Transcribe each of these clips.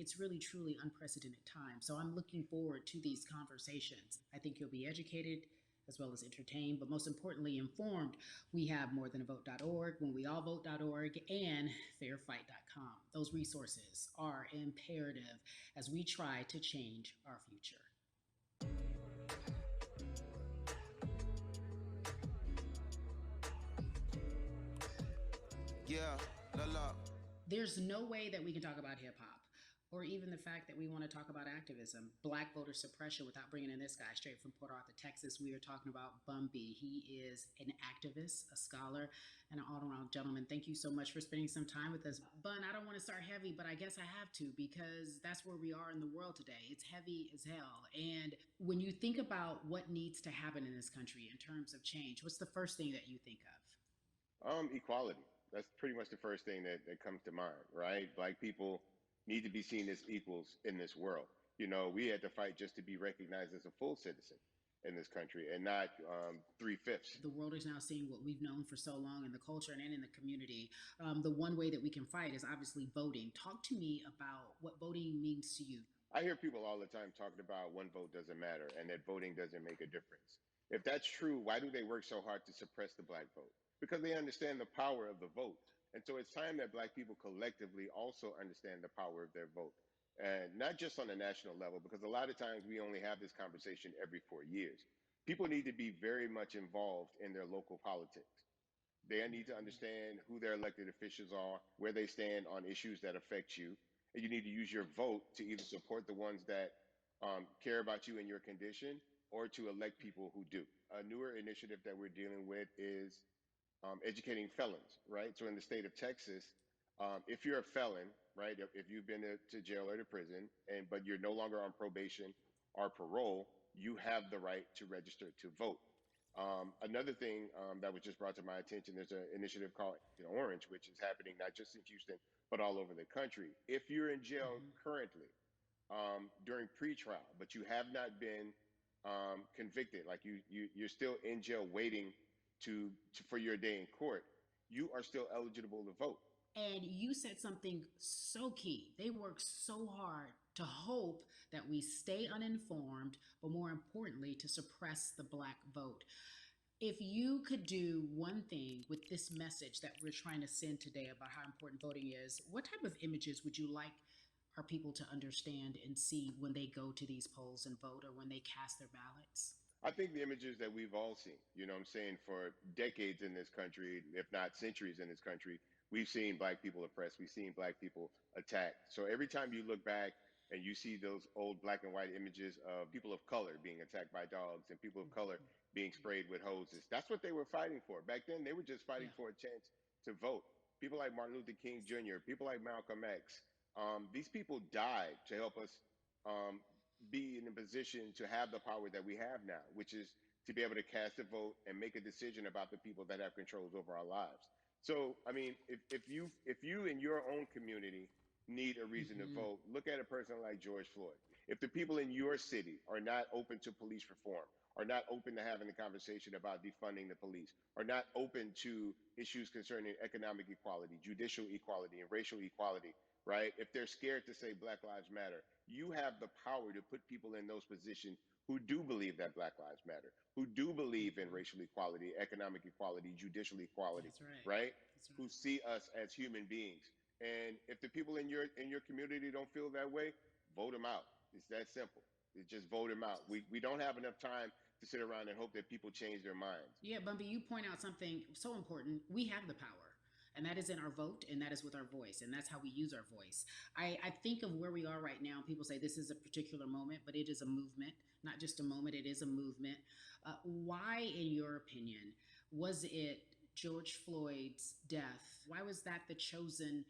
it's really, truly unprecedented time. So I'm looking forward to these conversations. I think you'll be educated as well as entertained, but most importantly, informed. We have morethanavote.org, whenweallvote.org, and fairfight.com. Those resources are imperative as we try to change our future. Yeah, la la. There's no way that we can talk about hip hop or even the fact that we want to talk about activism, black voter suppression, without bringing in this guy straight from Port Arthur, Texas. We are talking about Bun B. He is an activist, a scholar, and an all-around gentleman. Thank you so much for spending some time with us. Bun, I don't want to start heavy, but I guess I have to because that's where we are in the world today. It's heavy as hell. And when you think about what needs to happen in this country in terms of change, what's the first thing that you think of? Equality. That's pretty much the first thing that comes to mind, right? Black people need to be seen as equals in this world. You know, we had to fight just to be recognized as a full citizen in this country and not three-fifths. The world is now seeing what we've known for so long in the culture and in the community. The one way that we can fight is obviously voting. Talk to me about what voting means to you. I hear people all the time talking about one vote doesn't matter and that voting doesn't make a difference. If that's true, why do they work so hard to suppress the black vote? Because they understand the power of the vote. And so it's time that black people collectively also understand the power of their vote. And not just on a national level, because a lot of times we only have this conversation every 4 years. People need to be very much involved in their local politics. They need to understand who their elected officials are, where they stand on issues that affect you. And you need to use your vote to either support the ones that care about you and your condition or to elect people who do. A newer initiative that we're dealing with is educating felons, right? So in the state of Texas, if you're a felon, right, if you've been to jail or to prison, and but you're no longer on probation or parole, you have the right to register to vote. Another thing that was just brought to my attention, there's an initiative called Orange, which is happening not just in Houston, but all over the country. If you're in jail currently during pretrial, but you have not been convicted, like you're still in jail waiting for your day in court, you are still eligible to vote. And you said something so key. They work so hard to hope that we stay uninformed, but more importantly, to suppress the black vote. If you could do one thing with this message that we're trying to send today about how important voting is, what type of images would you like our people to understand and see when they go to these polls and vote or when they cast their ballots? I think the images that we've all seen, you know what I'm saying, for decades in this country, if not centuries in this country, we've seen black people oppressed, we've seen black people attacked. So every time you look back and you see those old black and white images of people of color being attacked by dogs and people of color being sprayed with hoses, that's what they were fighting for. Back then, they were just fighting Yeah. for a chance to vote. People like Martin Luther King Jr., people like Malcolm X, these people died to help us um, be in a position to have the power that we have now, which is to be able to cast a vote and make a decision about the people that have controls over our lives. So, I mean, if you in your own community need a reason to vote, look at a person like George Floyd. If the people in your city are not open to police reform, are not open to having a conversation about defunding the police, are not open to issues concerning economic equality, judicial equality, and racial equality, right? If they're scared to say Black Lives Matter, you have the power to put people in those positions who do believe that Black Lives Matter, who do believe in racial equality, economic equality, judicial equality, That's right. right? That's Who right. see us as human beings. And if the people in your community don't feel that way, vote them out. It's that simple. It's just vote them out. We don't have enough time to sit around and hope that people change their minds. Yeah, Bumpy, you point out something so important. We have the power, and that is in our vote, and that is with our voice, and that's how we use our voice. I think of where we are right now. People say this is a particular moment, but it is a movement, not just a moment, it is a movement. Why, in your opinion, was it George Floyd's death? Why was that the chosen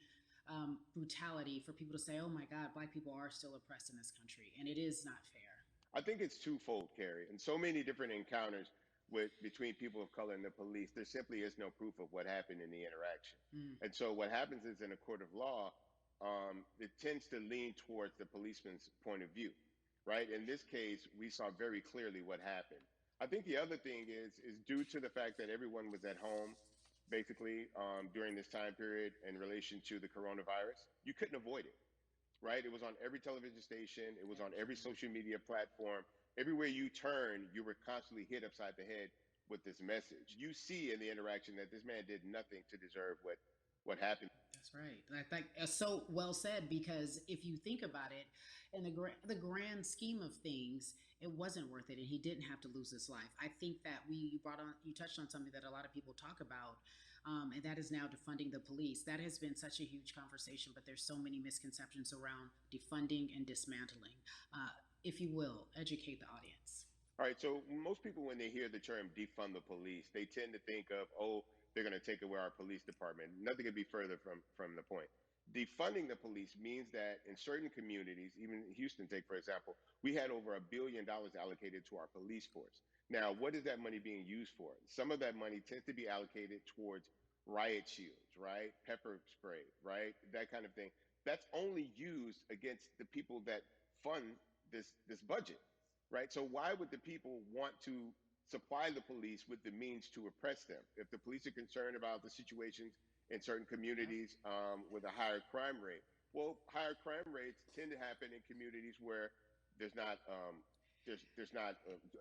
brutality for people to say, oh my God, black people are still oppressed in this country, and it is not fair? I think it's twofold, Carrie. In so many different encounters between people of color and the police, there simply is no proof of what happened in the interaction. And so what happens is in a court of law, it tends to lean towards the policeman's point of view, right? In this case, we saw very clearly what happened. I think the other thing is due to the fact that everyone was at home, basically during this time period in relation to the coronavirus, you couldn't avoid it. right? It was on every television station, it was on every Everything. social media platform. Everywhere you turn, you were constantly hit upside the head with this message. You see in the interaction that this man did nothing to deserve what happened. That's right. I think so well said, because if you think about it, in the grand scheme of things, it wasn't worth it, and he didn't have to lose his life. I think that you touched on something that a lot of people talk about, and that is now defunding the police. That has been such a huge conversation, but there's so many misconceptions around defunding and dismantling. If you will, educate the audience. All right, so most people, when they hear the term defund the police, they tend to think of, oh, they're going to take away our police department. Nothing could be further from the point. Defunding the police means that in certain communities, even Houston, take for example, we had over $1 billion allocated to our police force. Now, what is that money being used for? Some of that money tends to be allocated towards riot shields, right? Pepper spray, right? That kind of thing. That's only used against the people that fund this budget, right? So why would the people want to supply the police with the means to oppress them? If the police are concerned about the situations in certain Yep. communities with a higher crime rate, well, higher crime rates tend to happen in communities where there's not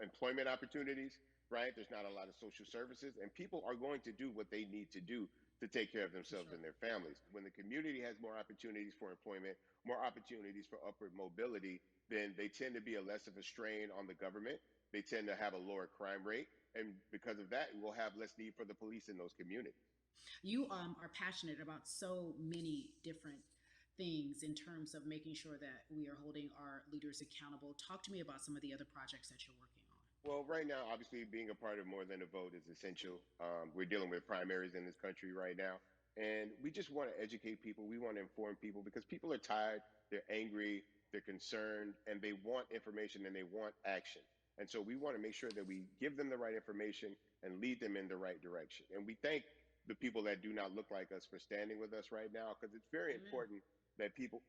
employment opportunities, right? There's not a lot of social services, and people are going to do what they need to do to take care of For themselves sure. and their families. When the community has more opportunities for employment, more opportunities for upward mobility, then they tend to be a less of a strain on the government. They tend to have a lower crime rate. And because of that, we'll have less need for the police in those communities. You are passionate about so many different things in terms of making sure that we are holding our leaders accountable. Talk to me about some of the other projects that you're working on. Well, right now, obviously, being a part of More Than a Vote is essential. We're dealing with primaries in this country right now. And we just want to educate people. We want to inform people because people are tired, they're angry, they're concerned, and they want information and they want action. And so we want to make sure that we give them the right information and lead them in the right direction. And we thank the people that do not look like us for standing with us right now because it's very Amen. important that people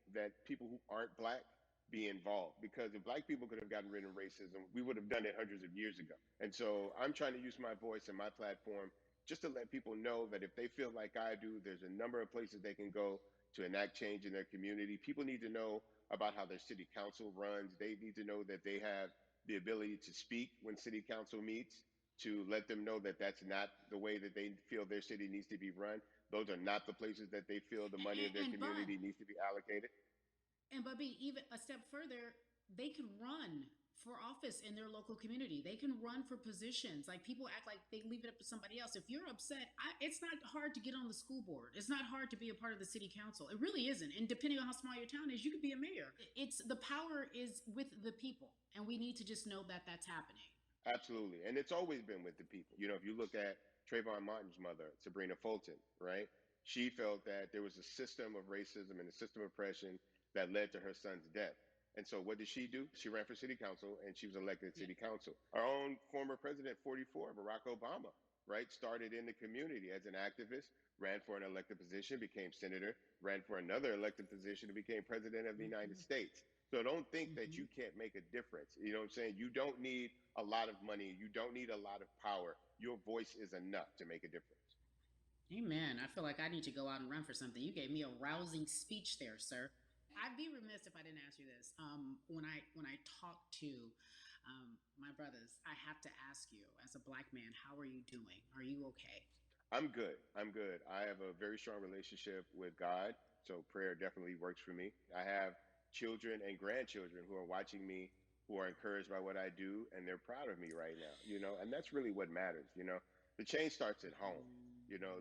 who aren't black be involved, because if black people could have gotten rid of racism, we would have done it hundreds of years ago. And so I'm trying to use my voice and my platform just to let people know that if they feel like I do, there's a number of places they can go to enact change in their community. People need to know about how their city council runs. They need to know that they have the ability to speak when city council meets, to let them know that that's not the way that they feel their city needs to be run. Those are not the places that they feel the money of their And Bud, community needs to be allocated. and Bubby, even a step further, they can run for office in their local community. They can run for positions. Like, people act like they leave it up to somebody else. If you're upset, it's not hard to get on the school board. It's not hard to be a part of the city council. It really isn't. And depending on how small your town is, you could be a mayor. It's the power is with the people, and we need to just know that that's happening. Absolutely. And it's always been with the people. You know, if you look at Trayvon Martin's mother, Sabrina Fulton, right? She felt that there was a system of racism and a system of oppression that led to her son's death. And so what did she do? She ran for city council and she was elected Yeah. city council. Our own former president, 44, Barack Obama, right? Started in the community as an activist, ran for an elected position, became senator, ran for another elected position, and became president of the United Mm-hmm. States. So don't think that Mm-hmm. you can't make a difference. You know what I'm saying? You don't need a lot of money. You don't need a lot of power. Your voice is enough to make a difference. Amen. I feel like I need to go out and run for something. You gave me a rousing speech there, sir. I'd be remiss if I didn't ask you this. When I talk to my brothers, I have to ask you, as a black man, how are you doing? Are you okay? I'm good. I'm good. I have a very strong relationship with God. So prayer definitely works for me. I have children and grandchildren who are watching me, who are encouraged by what I do, and they're proud of me right now, and that's really what matters. The change starts at home,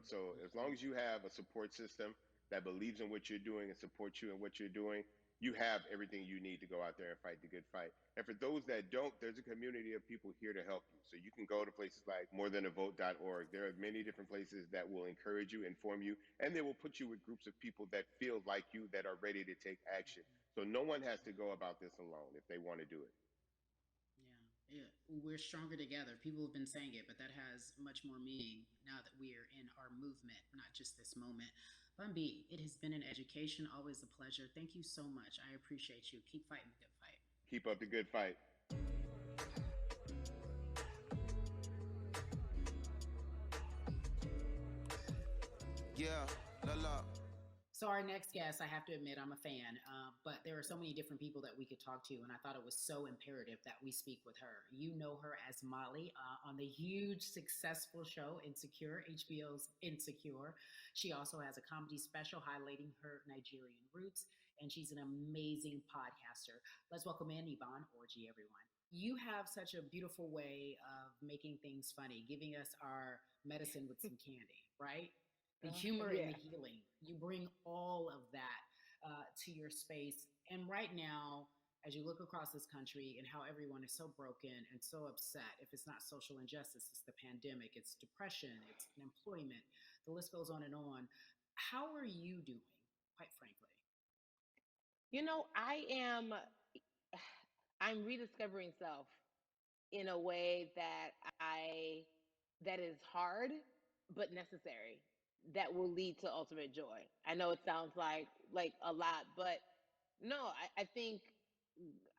so as long as you have a support system that believes in what you're doing and supports you in what you're doing, you have everything you need to go out there and fight the good fight. And for those that don't, there's a community of people here to help you. So you can go to places like morethanavote.org. There are many different places that will encourage you, inform you, and they will put you with groups of people that feel like you, that are ready to take action. So no one has to go about this alone if they want to do it. Yeah, yeah. We're stronger together. People have been saying it, but that has much more meaning now that we are in our movement, not just this moment. Bumby, it has been an education, always a pleasure. Thank you so much. I appreciate you. Keep fighting the good fight. Keep up the good fight. Yeah, la la. So our next guest, I have to admit, I'm a fan, but there are so many different people that we could talk to, and I thought it was so imperative that we speak with her. You know her as Molly on the huge, successful show Insecure, HBO's Insecure. She also has a comedy special highlighting her Nigerian roots, and she's an amazing podcaster. Let's welcome in Yvonne Orji, everyone. You have such a beautiful way of making things funny, giving us our medicine with some candy, right? The humor and Yeah. the healing. You bring all of that to your space. And right now, as you look across this country and how everyone is so broken and so upset, if it's not social injustice, it's the pandemic, it's depression, it's unemployment, the list goes on and on. How are you doing, quite frankly? I am I'm rediscovering self in a way that is hard but necessary, that will lead to ultimate joy. I know it sounds like a lot, but no, I think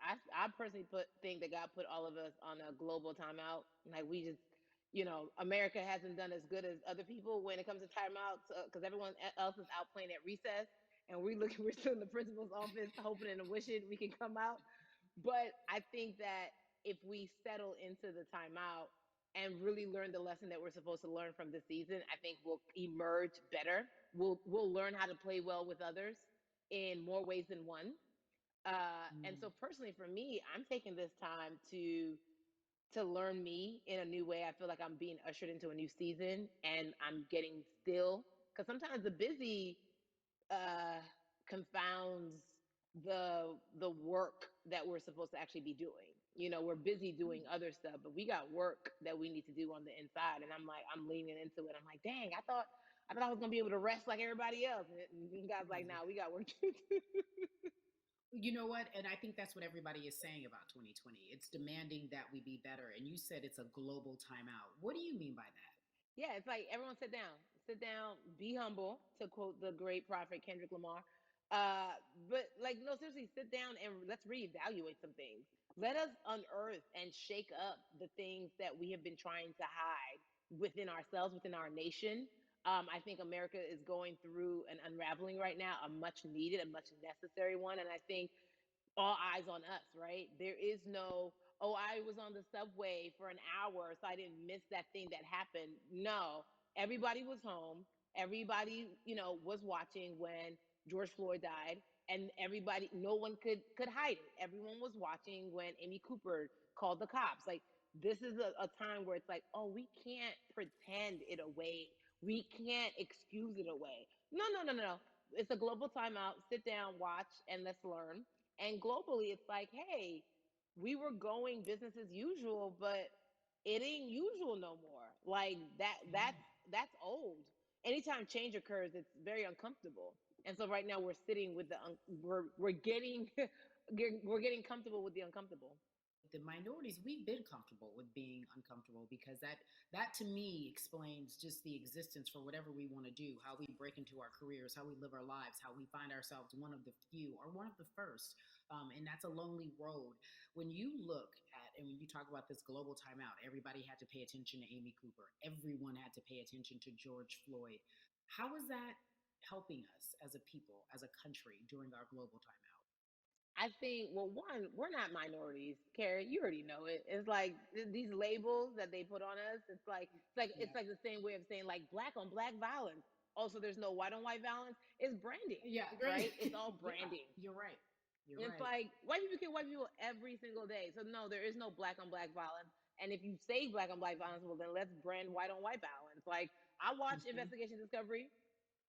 I personally think that God put all of us on a global timeout. Like we just, America hasn't done as good as other people when it comes to timeouts, because everyone else is out playing at recess, and we're still in the principal's office hoping and wishing we can come out. But I think that if we settle into the timeout and really learn the lesson that we're supposed to learn from this season, I think we'll emerge better. We'll learn how to play well with others in more ways than one. And Mm. so personally for me, I'm taking this time to learn me in a new way. I feel like I'm being ushered into a new season, and I'm getting still, because sometimes the busy uh, confounds the work that we're supposed to actually be doing. We're busy doing other stuff, but we got work that we need to do on the inside. And I'm leaning into it. I'm like, dang, I thought I was gonna be able to rest like everybody else. And God's like, nah, we got work to do. You know what? And I think that's what everybody is saying about 2020. It's demanding that we be better. And you said it's a global timeout. What do you mean by that? Yeah, it's like everyone sit down, be humble, to quote the great prophet Kendrick Lamar. Uh, but like, no, seriously, sit down and let's reevaluate some things. Let us unearth and shake up the things that we have been trying to hide within ourselves, within our nation. I think America is going through an unraveling right now, a much needed, a much necessary one, and I think all eyes on us, right? There is no, oh, I was on the subway for an hour, so I didn't miss that thing that happened. No, everybody was home. Everybody, was watching when George Floyd died, and everybody, no one could hide it. Everyone was watching when Amy Cooper called the cops. Like, this is a time where it's like, oh, we can't pretend it away. We can't excuse it away. No, no, no, no, no. It's a global timeout. Sit down, watch, and let's learn. And globally, it's like, hey, we were going business as usual, but it ain't usual no more. Like that Yeah. that's old. Anytime change occurs, it's very uncomfortable. And so right now we're sitting with we're getting we're getting comfortable with the uncomfortable. The minorities, we've been comfortable with being uncomfortable because that to me explains just the existence for whatever we want to do, how we break into our careers, how we live our lives, how we find ourselves one of the few or one of the first. And that's a lonely road. When you look at and when you talk about this global timeout, everybody had to pay attention to Amy Cooper, everyone had to pay attention to George Floyd. How is that helping us as a people, as a country during our global timeout? I think, well, one, we're not minorities, Carrie. You already know it. It's like these labels that they put on us. It's Yeah. like the same way of saying like black on black violence. Also, there's no white on white violence. It's branding, Yeah, great. right? It's all Yeah, branding. you're right. You're And it's right. like white people kill white people every single day. So no, there is no black on black violence. And if you say black on black violence, well then let's brand white on white violence. Like I watch Mhm. Investigation Discovery.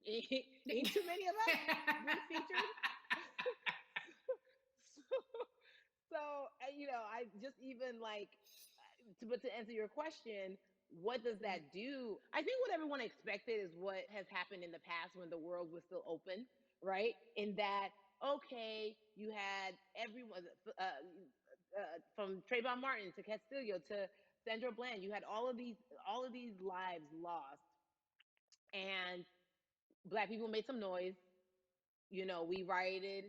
Ain't too many of us being featured. So, I just even like but to answer your question, what does that do? I think what everyone expected is what has happened in the past when the world was still open, right? In that, okay, you had everyone from Trayvon Martin to Castillo to Sandra Bland. You had all of these lives lost, and black people made some noise. We rioted,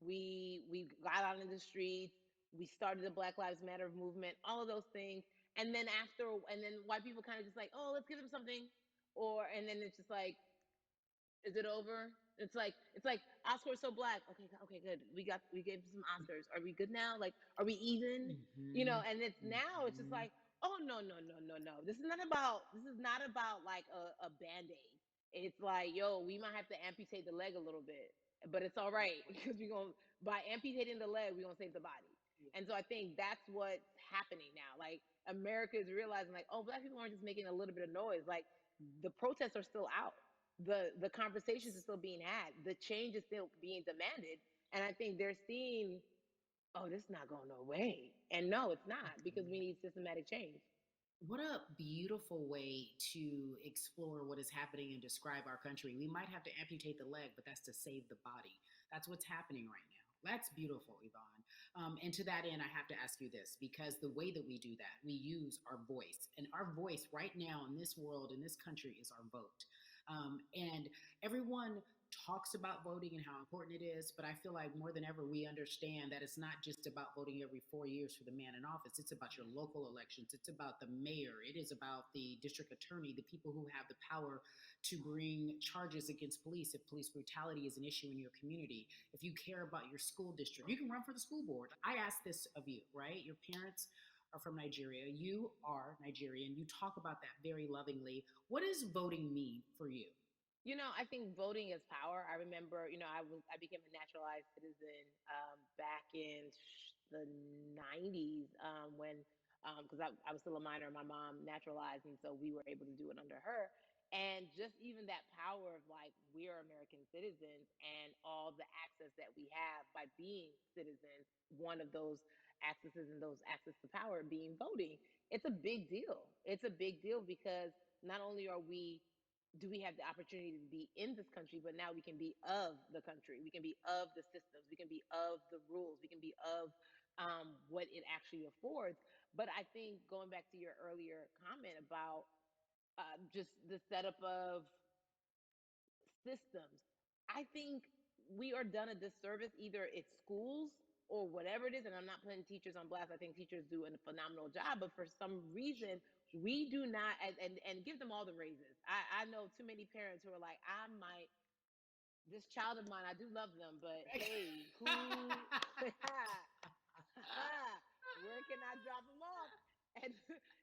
we got out in the streets, we started the Black Lives Matter movement, all of those things. And then white people kind of just like, oh, let's give them something. And then it's just like, is it over? It's like Oscar so black. Okay, okay, good. We gave some Oscars. Are we good now? Like, are we even? Mm-hmm. And it's now it's just Mm-hmm. like, oh no, no, no, no, no. This is not about like a band-aid. It's like, yo, we might have to amputate the leg a little bit, but it's all right because we're gonna by amputating the leg, we're gonna save the body. And so I think that's what's happening now. Like America is realizing, like, oh, black people aren't just making a little bit of noise. Like the protests are still out. The conversations are still being had. The change is still being demanded. And I think they're seeing, oh, this is not going no way. And no, it's not because we need systematic change. What a beautiful way to explore what is happening and describe our country. We might have to amputate the leg, but that's to save the body. That's what's happening right now. That's beautiful, Yvonne. And to that end, I have to ask you this because the way that we do that, we use our voice. And our voice right now in this world, in this country, is our vote. And everyone talks about voting and how important it is, but I feel like more than ever, we understand that it's not just about voting every 4 years for the man in office. It's about your local elections. It's about the mayor. It is about the district attorney, the people who have the power to bring charges against police if police brutality is an issue in your community. If you care about your school district, you can run for the school board. I ask this of you, right? Your parents are from Nigeria. You are Nigerian. You talk about that very lovingly. What does voting mean for you? I think voting is power. I remember, I became a naturalized citizen back in the '90s when because I was still a minor. My mom naturalized, and so we were able to do it under her. And just even that power of like we are American citizens and all the access that we have by being citizens. One of those accesses and those access to power being voting. It's a big deal. It's a big deal because not only are we do we have the opportunity to be in this country, but now we can be of the country. We can be of the systems. We can be of the rules. We can be of what it actually affords. But I think going back to your earlier comment about just the setup of systems, I think we are done a disservice. Either it's schools or whatever it is, and I'm not putting teachers on blast. I think teachers do a phenomenal job, but for some reason we do not, and give them all the raises. I know too many parents who are like, I might this child of mine, I do love them, but hey, who where can I drop them off? And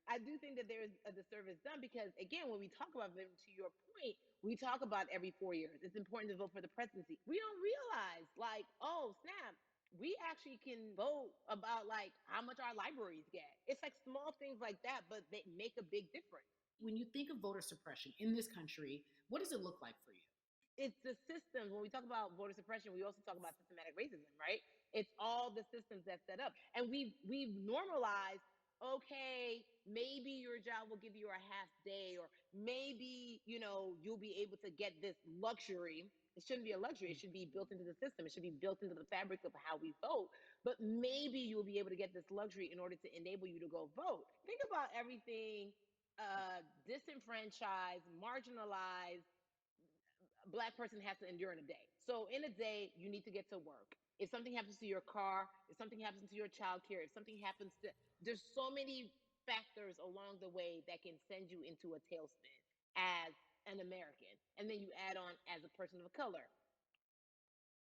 I do think that there's a disservice done because, again, when we talk about them, to your point, we talk about every 4 years. It's important to vote for the presidency. We don't realize, like, oh, snap, we actually can vote about, like, how much our libraries get. It's like small things like that, but they make a big difference. When you think of voter suppression in this country, what does it look like for you? It's the systems. When we talk about voter suppression, we also talk about systematic racism, right? It's all the systems that set up, and we've normalized. Okay, maybe your job will give you a half day, or maybe you'll be able to get this luxury. It shouldn't be a luxury. It should be built into the system. It should be built into the fabric of how we vote. But maybe you'll be able to get this luxury in order to enable you to go vote. Think about everything disenfranchised, marginalized black person has to endure in a day. So in a day, you need to get to work. If something happens to your car, if something happens to your child care, if something happens to, there's so many factors along the way that can send you into a tailspin as an American. And then you add on as a person of color.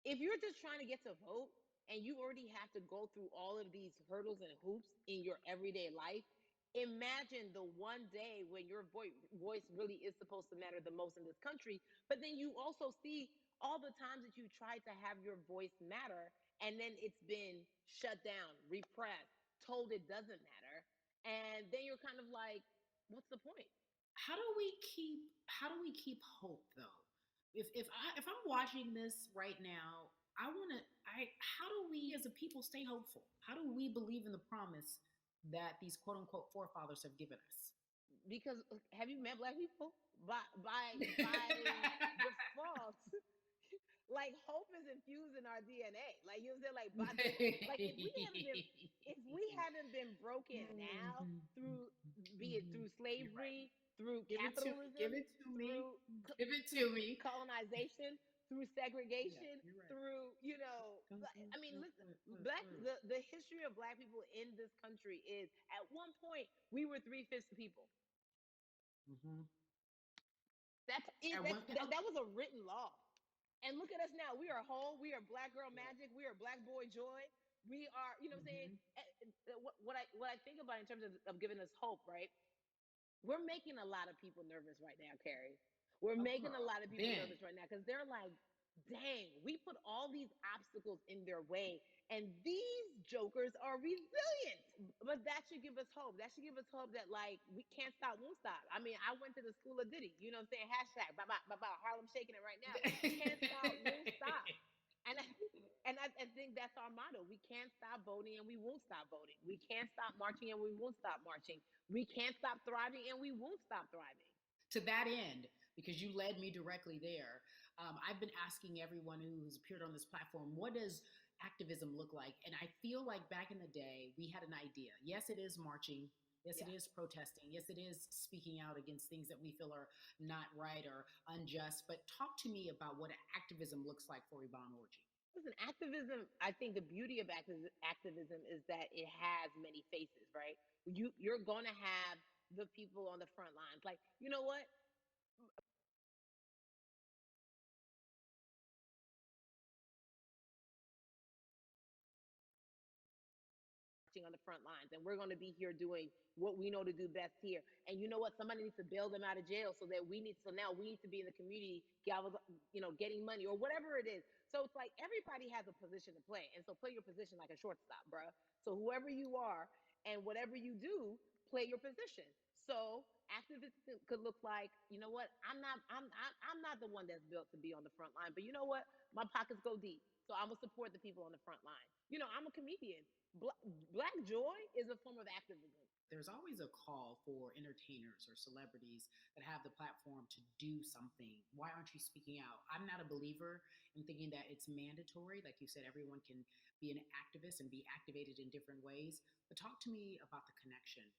If you're just trying to get to vote and you already have to go through all of these hurdles and hoops in your everyday life, imagine the one day when your voice really is supposed to matter the most in this country. But then you also see all the times that you tried to have your voice matter and then it's been shut down, repressed, told it doesn't matter. And then you're kind of like, what's the point? How do we keep hope though? If I'm watching this right now, I want to I how do we as a people stay hopeful? How do we believe in the promise that these quote unquote forefathers have given us? Because have you met black people? By default, like hope is infused in our DNA. Like you know what I'm saying? Like by the like if we haven't been broken now through be it through You're right. slavery, through Give it to me. Give capitalism, it to me. through Give it through to me. colonization, through Yeah, segregation, you're right. through I mean, listen, the history of black people in this country is at one point we were 3/5 the people. Mm-hmm. That's it. At one, That was a written law. And look at us now. We are whole. We are black girl magic. We are black boy joy. We are, you know what I'm saying? Mm-hmm. What I think about in terms of giving us hope, right? We're making a lot of people nervous right now, Carrie. We're Oh, making a girl. lot of people Ben. nervous right now because they're like, dang, we put all these obstacles in their way, and these jokers are resilient. But that should give us hope. That should give us hope that like we can't stop, won't stop. I mean, I went to the school of Diddy. You know what I'm saying? Hashtag, Harlem shaking it right now. Can't stop, won't stop. And I think that's our motto. We can't stop voting and we won't stop voting. We can't stop marching and we won't stop marching. We can't stop thriving and we won't stop thriving. To that end, because you led me directly there, I've been asking everyone who's appeared on this platform, what does activism look like? And I feel like back in the day, we had an idea. Yes, it is marching. Yes, it Yeah. is protesting. Yes, it is speaking out against things that we feel are not right or unjust. But talk to me about what activism looks like for Yvonne Orji. Listen, activism, I think the beauty of activism is that it has many faces, right? You're going to have the people on the front lines. Like, you know what? On the front lines, and we're going to be here doing what we know to do best here. And you know what, somebody needs to bail them out of jail, so that we need, so now we need to be in the community, getting money or whatever it is. So it's like everybody has a position to play, and so play your position like a shortstop, bruh. So whoever you are and whatever you do, play your position. So activism could look like, you know what, I'm not the one that's built to be on the front line, but you know what, my pockets go deep, so I'm gonna support the people on the front line. I'm a comedian. Black joy is a form of activism. There's always a call for entertainers or celebrities that have the platform to do something. Why aren't you speaking out? I'm not a believer in thinking that it's mandatory. Like you said, everyone can be an activist and be activated in different ways. But talk to me about the connection.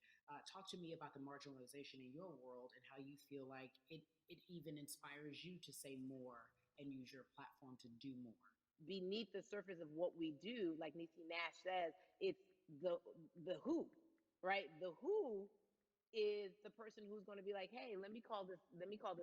Talk to me about the marginalization in your world and how you feel like it even inspires you to say more and use your platform to do more. Beneath the surface of what we do, like Niecy Nash says, it's the the who, right? The who is the person who's going to be like, hey, let me call this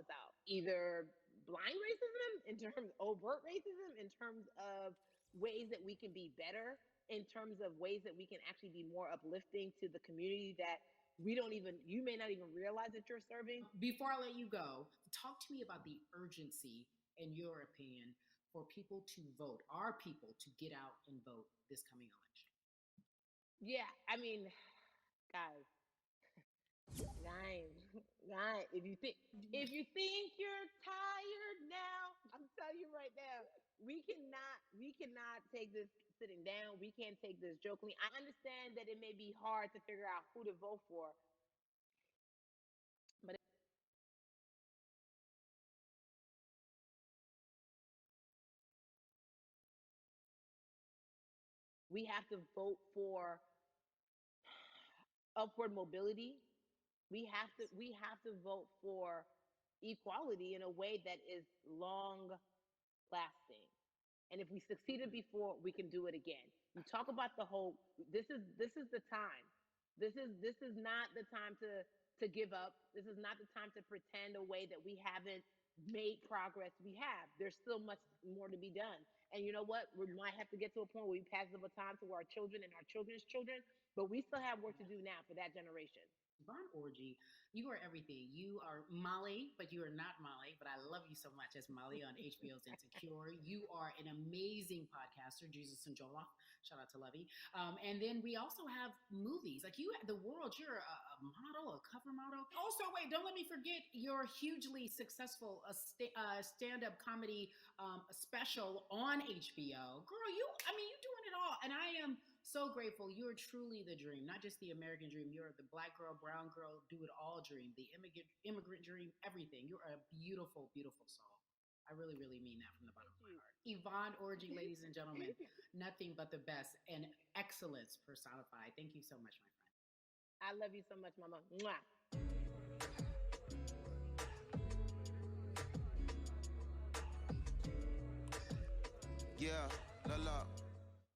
out. Either blind racism in terms overt racism, in terms of ways that we can be better, in terms of ways that we can actually be more uplifting to the community that you may not even realize that you're serving. Before I let you go, talk to me about the urgency, in your opinion, for people to vote, our people to get out and vote this coming election. Yeah, I mean, guys, guys, guys, if you think you're tired now, I'm telling you right now, we cannot take this sitting down. We can't take this jokingly. I understand that it may be hard to figure out who to vote for, but we have to vote for upward mobility. We have to vote for equality in a way that is long lasting. And if we succeeded before, we can do it again. You talk about the hope. This is the time. This is not the time to give up. This is not the time to pretend a way that we haven't made progress. We have. There's still much more to be done. And you know what? We might have to get to a point where we pass the baton to our children and our children's children, but we still have work to do now for that generation. Yvonne Orji, you are everything. You are Molly, but you are not Molly. But I love you so much as Molly on HBO's Insecure. You are an amazing podcaster, Jesus and Joloff. Shout out to Lovey. And then we also have movies. Like you, the world, you're a model, a cover model. Also, wait, don't let me forget your hugely successful stand up comedy special on HBO. Girl, you doing it all. And I am so grateful. You're truly the dream, not just the American dream. You're the black girl, brown girl, do it all dream, the immigrant dream, everything. You're a beautiful, beautiful soul. I really, really mean that from the bottom Thank of my you. heart. Yvonne Orji, ladies and gentlemen, nothing but the best and excellence personified. Thank you so much, my friend. I love you so much, Mama. Mwah. Yeah, la la.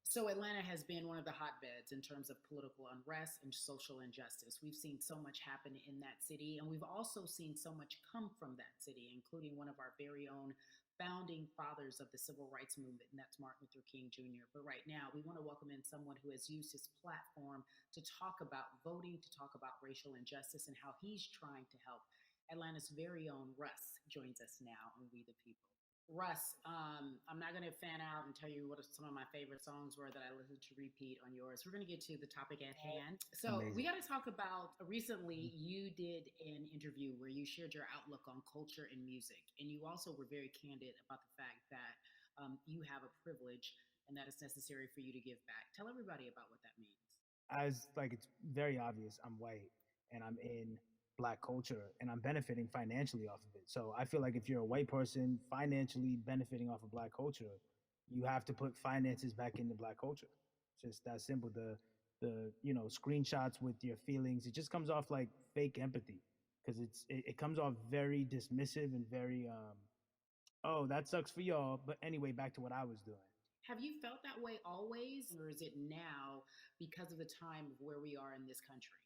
So, Atlanta has been one of the hotbeds in terms of political unrest and social injustice. We've seen so much happen in that city, and we've also seen so much come from that city, including one of our very own founding fathers of the civil rights movement, and that's Martin Luther King Jr. But right now, we want to welcome in someone who has used his platform to talk about voting, to talk about racial injustice, and how he's trying to help. Atlanta's very own Russ joins us now on We the People. Russ, I'm not going to fan out and tell you what some of my favorite songs were that I listened to repeat on yours. We're going to get to the topic at hand. So, Amazing. we got to talk about recently you did an interview where you shared your outlook on culture and music. And you also were very candid about the fact that you have a privilege and that it's necessary for you to give back. Tell everybody about what that means. As like it's very obvious, I'm white and I'm in black culture and I'm benefiting financially off of it. So I feel like if you're a white person financially benefiting off of black culture, you have to put finances back into black culture. Just that simple. The screenshots with your feelings, it just comes off like fake empathy because it comes off very dismissive and very oh, that sucks for y'all. But anyway, back to what I was doing. Have you felt that way always, or is it now because of the time of where we are in this country?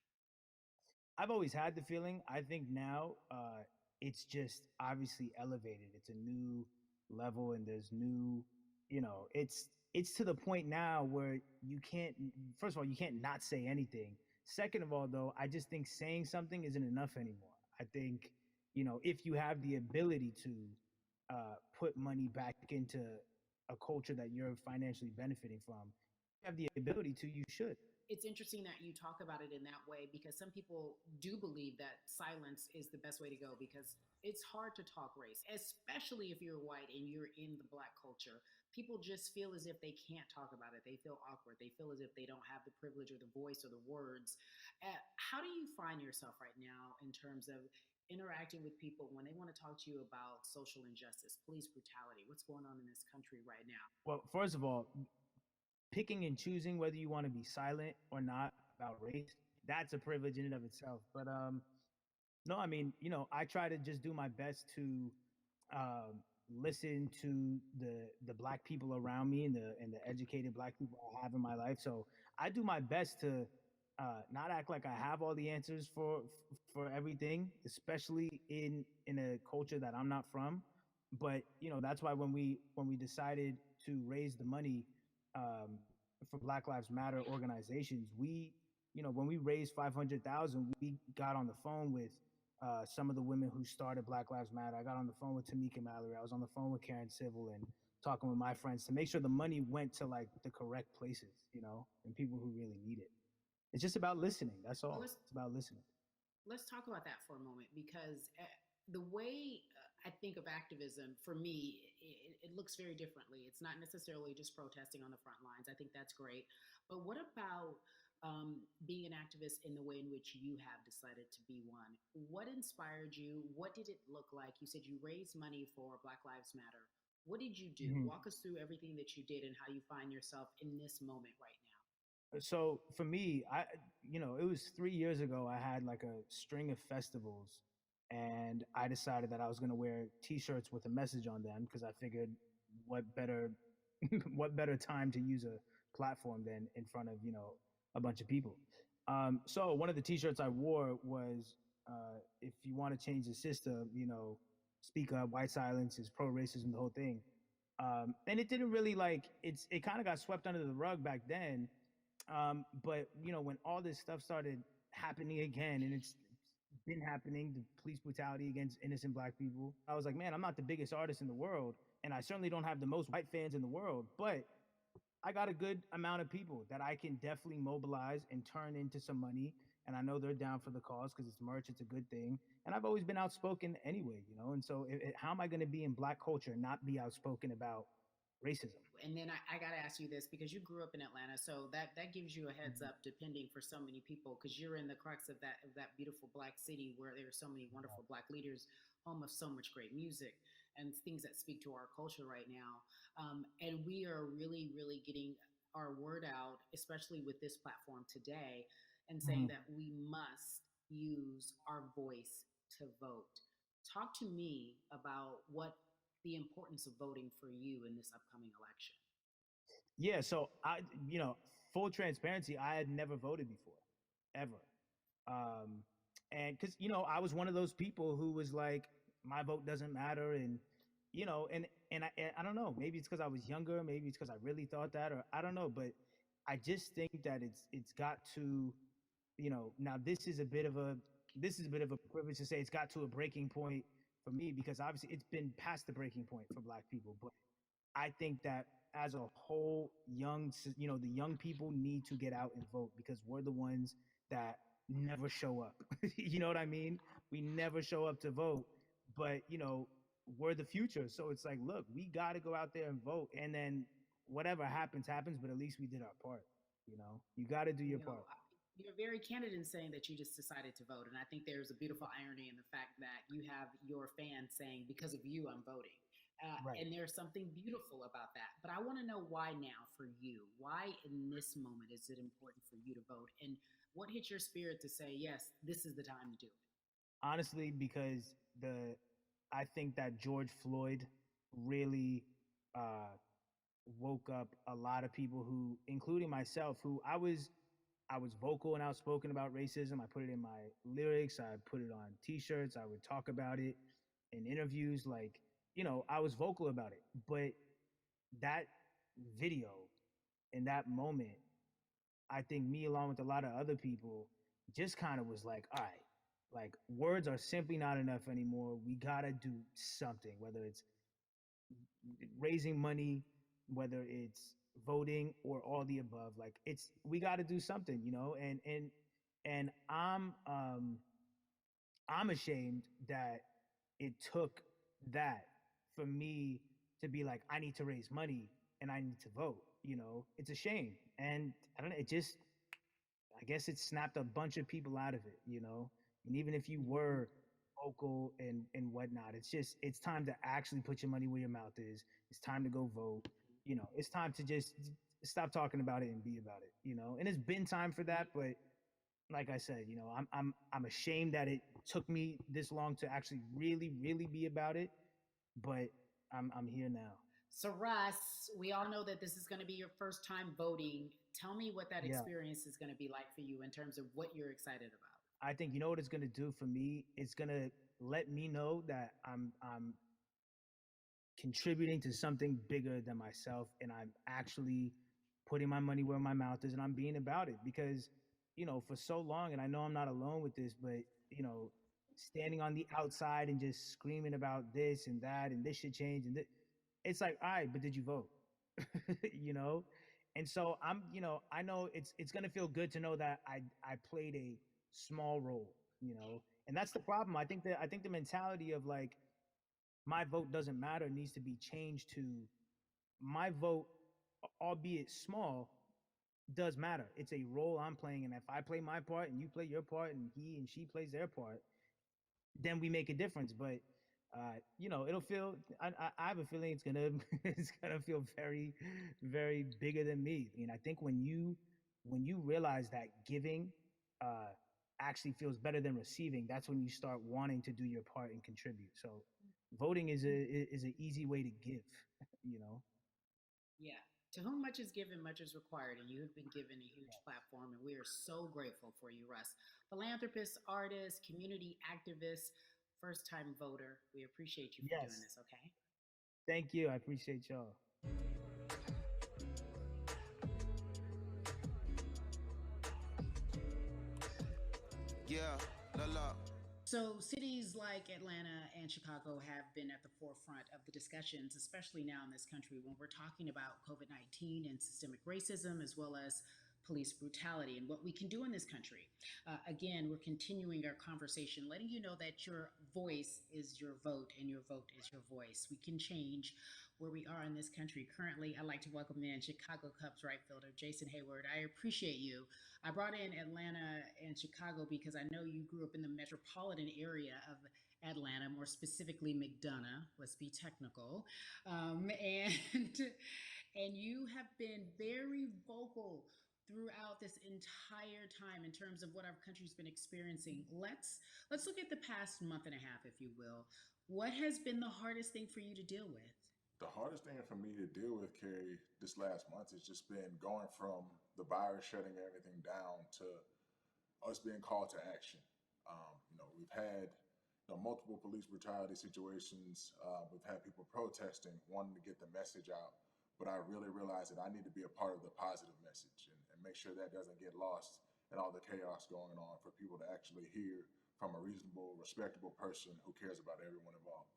I've always had the feeling. I think now it's just obviously elevated. It's a new level, and there's new, it's to the point now where you can't. First of all, you can't not say anything. Second of all, though, I just think saying something isn't enough anymore. I think if you have the ability to put money back into a culture that you're financially benefiting from, you have the ability to, you should. It's interesting that you talk about it in that way because some people do believe that silence is the best way to go because it's hard to talk race, especially if you're white and you're in the black culture. People just feel as if they can't talk about it. They feel awkward. They feel as if they don't have the privilege or the voice or the words. How do you find yourself right now in terms of interacting with people when they want to talk to you about social injustice, police brutality, what's going on in this country right now? Well, first of all, picking and choosing whether you want to be silent or not about race, that's a privilege in and of itself. But no, I mean, I try to just do my best to listen to the black people around me and the educated black people I have in my life. So I do my best to not act like I have all the answers for everything, especially in a culture that I'm not from. But that's why when we decided to raise the money for Black Lives Matter organizations, when we raised 500,000, we got on the phone with some of the women who started Black Lives Matter. I got on the phone with Tamika Mallory. I was on the phone with Karen Civil and talking with my friends to make sure the money went to like the correct places, and people who really need it. It's just about listening. That's all. It's about listening. Let's talk about that for a moment because the way I think of activism, for me, it looks very differently. It's not necessarily just protesting on the front lines. I think that's great. But what about being an activist in the way in which you have decided to be one? What inspired you? What did it look like? You said you raised money for Black Lives Matter. What did you do? Walk us through everything that you did and how you find yourself in this moment right now. So for me, it was 3 years ago. I had like a string of festivals, and I decided that I was going to wear T-shirts with a message on them because I figured, what better, what better time to use a platform than in front of a bunch of people. So one of the T-shirts I wore was, "If you want to change the system, speak up. White silence is pro-racism." The whole thing. And it didn't really it kind of got swept under the rug back then. But when all this stuff started happening again, and it's been happening, the police brutality against innocent black people, I was like, man, I'm not the biggest artist in the world, and I certainly don't have the most white fans in the world, but I got a good amount of people that I can definitely mobilize and turn into some money. And I know they're down for the cause because it's merch, it's a good thing. And I've always been outspoken anyway, And so, how am I going to be in black culture and not be outspoken about racism? And then I got to ask you this because you grew up in Atlanta, so that gives you a heads up, depending for so many people, because you're in the crux of that beautiful black city where there are so many wonderful black leaders, home of so much great music and things that speak to our culture right now. And we are really, really getting our word out, especially with this platform today, and saying that we must use our voice to vote. Talk to me about what the importance of voting for you in this upcoming election. Yeah, so full transparency, I had never voted before, ever. And because I was one of those people who was like, my vote doesn't matter, and I don't know, maybe it's because I was younger, maybe it's because I really thought that, or I don't know, but I just think that it's got to, now this is a bit of a privilege to say it's got to a breaking point for me, because obviously it's been past the breaking point for Black people. But I think that as a whole, the young people need to get out and vote, because we're the ones that never show up. You know what I mean? We never show up to vote, but we're the future. So it's like, look, we got to go out there and vote, and then whatever happens, happens. But at least we did our part. You got to do your part. You're very candid in saying that you just decided to vote. And I think there's a beautiful irony in the fact that you have your fans saying, because of you, I'm voting. Right. And there's something beautiful about that. But I want to know why now for you? Why in this moment is it important for you to vote? And what hit your spirit to say, yes, this is the time to do it? Honestly, because I think that George Floyd really uh, woke up a lot of people who, including myself, who I was vocal and outspoken about racism. I put it in my lyrics. I put it on T-shirts. I would talk about it in interviews. Like, I was vocal about it. But that video in that moment, I think me along with a lot of other people just kind of was like, all right, like words are simply not enough anymore. We gotta do something, whether it's raising money, whether it's voting, or all the above. Like we got to do something, and I'm ashamed that it took that for me to be like, I need to raise money and I need to vote. It's a shame, and I don't know. I guess it snapped a bunch of people out of it. And even if you were vocal and whatnot, it's time to actually put your money where your mouth is. It's time to go vote. It's time to just stop talking about it and be about it. And it's been time for that, but like I said, I'm ashamed that it took me this long to actually really, really be about it. But I'm here now. So, Russ, we all know that this is going to be your first time voting. Tell me what that Yeah. experience is going to be like for you in terms of what you're excited about. I think you know what it's gonna do for me. It's gonna let me know that I'm contributing to something bigger than myself, and I'm actually putting my money where my mouth is, and I'm being about it. Because for so long, and I know I'm not alone with this, but standing on the outside and just screaming about this and that and this should change, and it's like, all right, but did you vote? you know and so I know it's going to feel good to know that I played a small role. And that's the problem. I think the mentality of like, my vote doesn't matter needs to be changed to, my vote, albeit small, does matter. It's a role I'm playing, and if I play my part and you play your part and he and she plays their part, then we make a difference. But it'll feel. I have a feeling it's gonna it's gonna feel very, very bigger than me. I think when you realize that giving uh, actually feels better than receiving, that's when you start wanting to do your part and contribute. So, voting is an easy way to give. You know. Yeah. To whom much is given, much is required, and you have been given a huge platform, and we are so grateful for you, Russ. Philanthropist, artist, community activist, first time voter. We appreciate you for doing Yes. this, okay? Thank you. I appreciate y'all. Yeah, la la. So, cities like Atlanta and Chicago have been at the forefront of the discussions, especially now in this country when we're talking about COVID 19 and systemic racism, as well as police brutality and what we can do in this country. Again, we're continuing our conversation, letting you know that your voice is your vote and your vote is your voice. We can change where we are in this country. Currently, I'd like to welcome in Chicago Cubs right fielder Jason Hayward. I appreciate you. I brought in Atlanta and Chicago because I know you grew up in the metropolitan area of Atlanta, more specifically McDonough. Let's be technical, and and you have been very vocal throughout this entire time in terms of what our country's been experiencing. Let's look at the past month and a half, if you will. What has been the hardest thing for you to deal with? The hardest thing for me to deal with, Carrie, this last month has just been going from the virus shutting everything down to us being called to action. We've had, multiple police brutality situations. We've had people protesting, wanting to get the message out. But I really realized that I need to be a part of the positive message and make sure that doesn't get lost in all the chaos going on, for people to actually hear from a reasonable, respectable person who cares about everyone involved.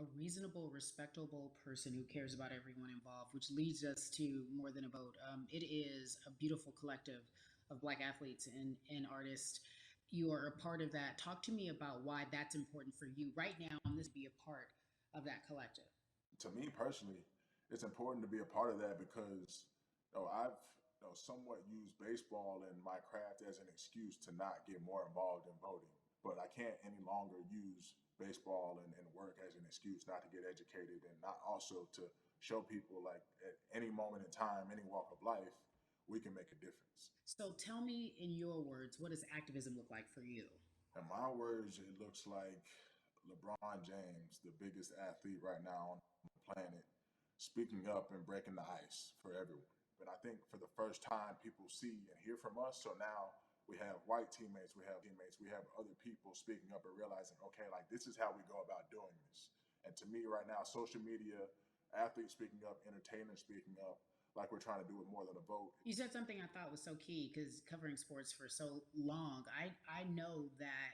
A reasonable, respectable person who cares about everyone involved, which leads us to More Than a Vote. It is a beautiful collective of Black athletes and artists. You are a part of that. Talk to me about why that's important for you right now, and this be a part of that collective. To me personally, it's important to be a part of that because I've somewhat used baseball and my craft as an excuse to not get more involved in voting. But I can't any longer use baseball and work as an excuse not to get educated, and not also to show people like at any moment in time, any walk of life, we can make a difference. So tell me in your words, what does activism look like for you? In my words, it looks like LeBron James, the biggest athlete right now on the planet, speaking up and breaking the ice for everyone. But I think for the first time, people see and hear from us. So now we have white teammates, we have other people speaking up and realizing, okay, like this is how we go about doing this. And to me, right now, social media, athletes speaking up, entertainers speaking up, like we're trying to do with More Than a Vote. You said something I thought was so key because covering sports for so long, I know that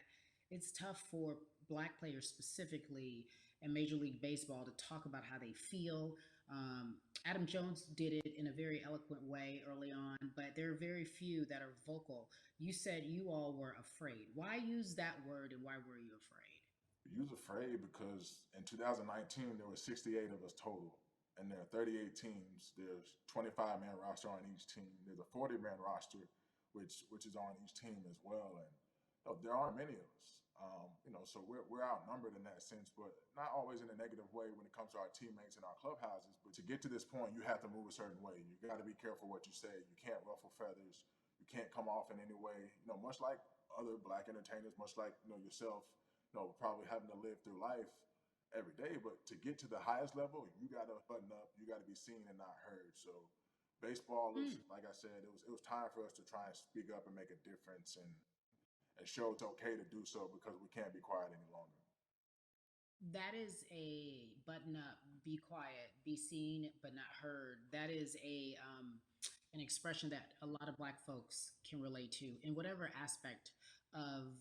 it's tough for Black players specifically in Major League Baseball to talk about how they feel. Adam Jones did it in a very eloquent way early on, but there are very few that are vocal. You said you all were afraid. Why use that word and why were you afraid? You was afraid because in 2019 there were 68 of us total, and there are 38 teams. There's 25-man roster on each team. There's a 40-man roster, which is on each team as well. And there aren't many of us. So we're outnumbered in that sense, but not always in a negative way when it comes to our teammates and our clubhouses. But to get to this point, you have to move a certain way. You got to be careful what you say. You can't ruffle feathers. You can't come off in any way. Much like other Black entertainers, much like yourself, probably having to live through life every day. But to get to the highest level, you got to button up. You got to be seen and not heard. So baseball, like I said, it was time for us to try and speak up and make a difference and show it's okay to do so because we can't be quiet any longer. That is a button up, be quiet, be seen but not heard. That is an expression that a lot of Black folks can relate to in whatever aspect of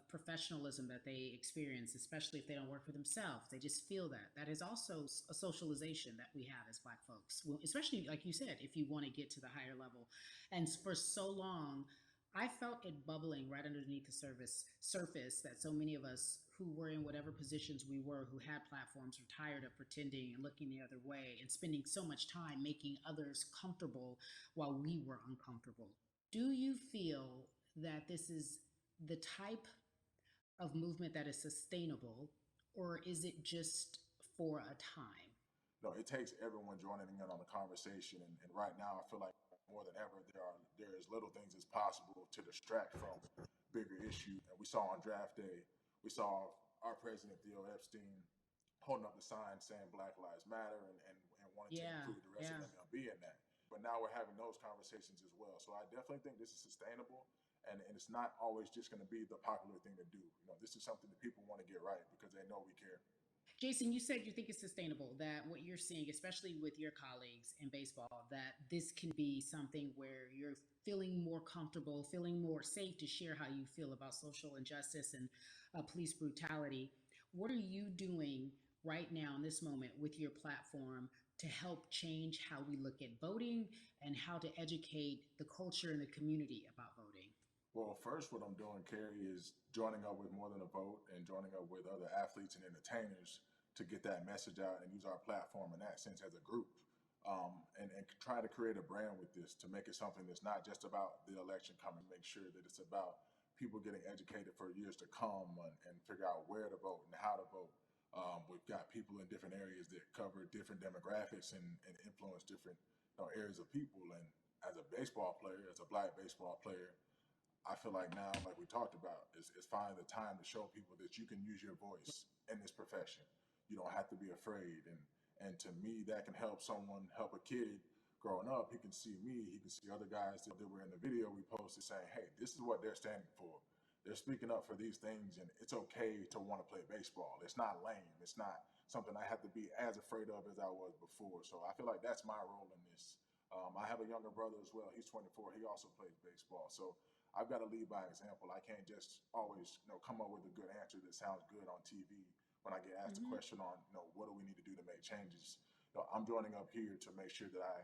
professionalism that they experience, especially if they don't work for themselves. They just feel that. That is also a socialization that we have as Black folks, well, especially like you said, if you want to get to the higher level. And for so long, I felt it bubbling right underneath the surface that so many of us who were in whatever positions we were, who had platforms, were tired of pretending and looking the other way and spending so much time making others comfortable while we were uncomfortable. Do you feel that this is the type of movement that is sustainable, or is it just for a time? No, it takes everyone joining in on the conversation. And right now, I feel like more than ever, there is little things as possible to distract from bigger issues. And we saw on draft day, we saw our president, Theo Epstein, holding up the sign saying Black Lives Matter and wanting to include the rest of MLB in that. But now we're having those conversations as well. So I definitely think this is sustainable. And it's not always just going to be the popular thing to do. This is something that people want to get right because they know we care. Jason, you said you think it's sustainable, that what you're seeing, especially with your colleagues in baseball, that this can be something where you're feeling more comfortable, feeling more safe to share how you feel about social injustice and police brutality. What are you doing right now in this moment with your platform to help change how we look at voting and how to educate the culture and the community about voting? Well, first, what I'm doing, Carrie, is joining up with More Than a Vote and joining up with other athletes and entertainers to get that message out and use our platform in that sense as a group. And try to create a brand with this to make it something that's not just about the election coming, make sure that it's about people getting educated for years to come and figure out where to vote and how to vote. We've got people in different areas that cover different demographics and influence different areas of people. And as a baseball player, as a Black baseball player, I feel like now, like we talked about, is finding the time to show people that you can use your voice in this profession. You don't have to be afraid. And to me, that can help a kid growing up. He can see me, he can see other guys that were in the video we posted saying, hey, this is what they're standing for. they're speaking up for these things, and it's okay to want to play baseball. It's not lame. It's not something I have to be as afraid of as I was before. So I feel like that's my role in this. I have a younger brother as well. He's 24. He also plays baseball. So I've got to lead by example. I can't just always, come up with a good answer that sounds good on TV when I get asked a Mm-hmm. question on, what do we need to do to make changes. I'm joining up here to make sure that I